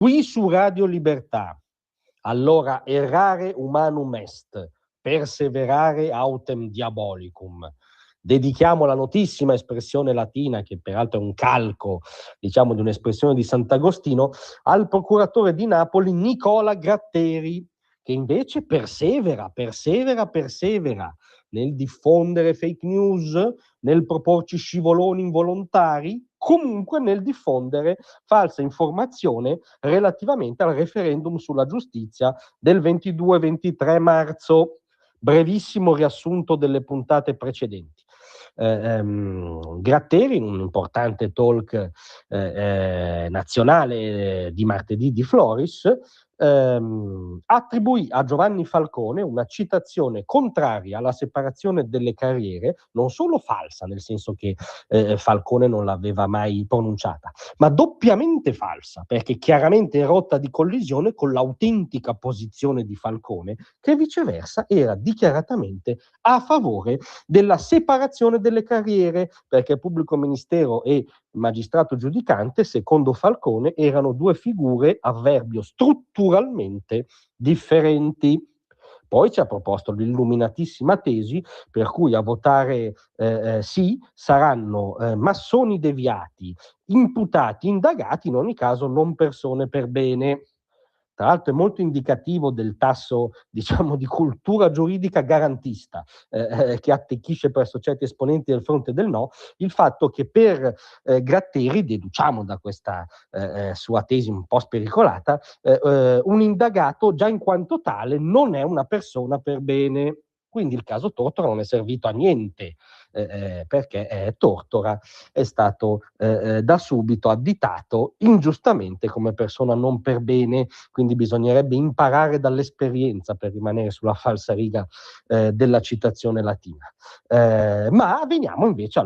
Qui su Radio Libertà, allora errare humanum est, perseverare autem diabolicum. Dedichiamo la notissima espressione latina, che peraltro è un calco, diciamo, di un'espressione di Sant'Agostino, al procuratore di Napoli Nicola Gratteri, che invece persevera nel diffondere fake news, nel proporci scivoloni involontari, comunque nel diffondere falsa informazione relativamente al referendum sulla giustizia del 22-23 marzo. Brevissimo riassunto delle puntate precedenti. Gratteri, in un importante talk nazionale di martedì di Floris, attribuì a Giovanni Falcone una citazione contraria alla separazione delle carriere, non solo falsa, nel senso che Falcone non l'aveva mai pronunciata, ma doppiamente falsa, perché chiaramente è rotta di collisione con l'autentica posizione di Falcone, che viceversa era dichiaratamente a favore della separazione delle carriere, perché pubblico ministero e magistrato giudicante, secondo Falcone, erano due figure, avverbio, strutturalmente differenti. Poi ci ha proposto l'illuminatissima tesi per cui a votare sì saranno massoni deviati, imputati, indagati, in ogni caso non persone per bene. Tra l'altro è molto indicativo del tasso, diciamo, di cultura giuridica garantista che attecchisce presso certi esponenti del fronte del no, il fatto che per Gratteri, deduciamo da questa sua tesi un po' spericolata, un indagato già in quanto tale non è una persona per bene. Quindi il caso Tortora non è servito a niente, perché Tortora è stato da subito additato ingiustamente come persona non per bene, quindi bisognerebbe imparare dall'esperienza per rimanere sulla falsariga della citazione latina. Ma veniamo invece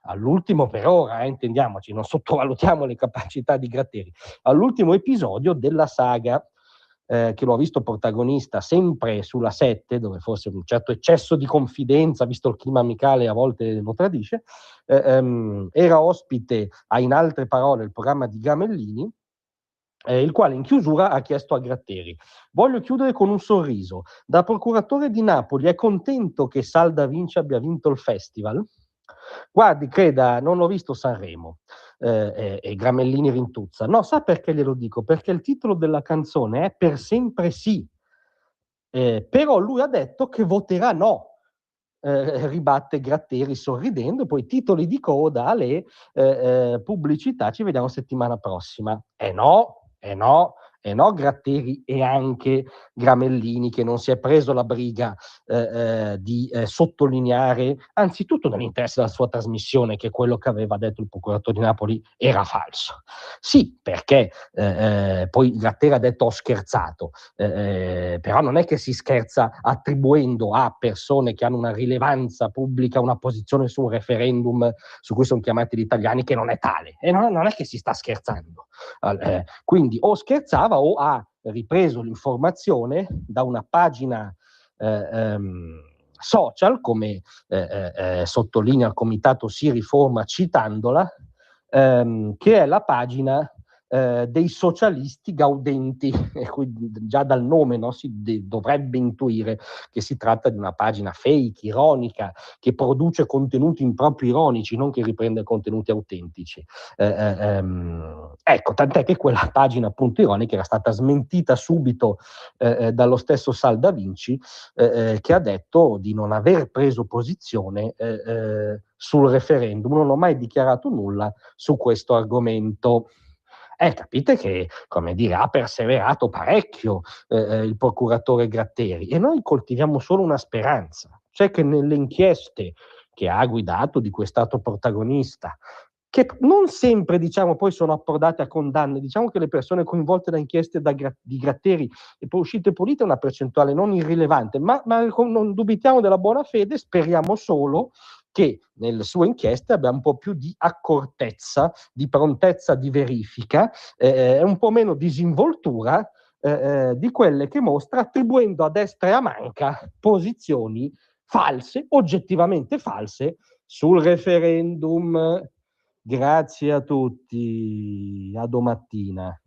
all'ultimo per ora, intendiamoci, non sottovalutiamo le capacità di Gratteri, all'ultimo episodio della saga, che lo ha visto protagonista sempre sulla 7, dove forse un certo eccesso di confidenza, visto il clima amicale, a volte lo tradisce, era ospite a In altre parole, il programma di Gamellini, il quale in chiusura ha chiesto a Gratteri: voglio chiudere con un sorriso. Da procuratore di Napoli è contento che Sal da Vinci abbia vinto il festival? Guardi, creda, non ho visto Sanremo. E Gramellini rintuzza. No, sa perché glielo dico? Perché il titolo della canzone è Per sempre sì. Però lui ha detto che voterà no. Ribatte Gratteri sorridendo, poi titoli di coda alle pubblicità, ci vediamo settimana prossima. No, Gratteri e anche Gramellini, che non si è preso la briga di sottolineare, anzitutto nell'interesse della sua trasmissione, che quello che aveva detto il procuratore di Napoli era falso. Sì, perché poi Gratteri ha detto ho scherzato, però non è che si scherza attribuendo a persone che hanno una rilevanza pubblica una posizione su un referendum su cui sono chiamati gli italiani che non è tale, e non è che si sta scherzando. Quindi o scherzava o ha ripreso l'informazione da una pagina social, come sottolinea il comitato Si Riforma citandola, che è la pagina dei socialisti gaudenti, e quindi già dal nome, no, si dovrebbe intuire che si tratta di una pagina fake, ironica, che produce contenuti improprio ironici, non che riprende contenuti autentici. Ecco, tant'è che quella pagina appunto ironica era stata smentita subito dallo stesso Sal da Vinci, che ha detto di non aver preso posizione sul referendum, non ho mai dichiarato nulla su questo argomento. Capite che, come dire, ha perseverato parecchio il procuratore Gratteri, e noi coltiviamo solo una speranza, cioè che nelle inchieste che ha guidato, di cui è stato protagonista, che non sempre, diciamo, poi sono approdate a condanne, diciamo che le persone coinvolte da inchieste di Gratteri e poi uscite pulite è una percentuale non irrilevante, ma non dubitiamo della buona fede, speriamo solo che nelle sue inchieste abbia un po' più di accortezza, di prontezza di verifica, un po' meno disinvoltura di quelle che mostra attribuendo a destra e a manca posizioni false, oggettivamente false, sul referendum. Grazie a tutti, a domattina.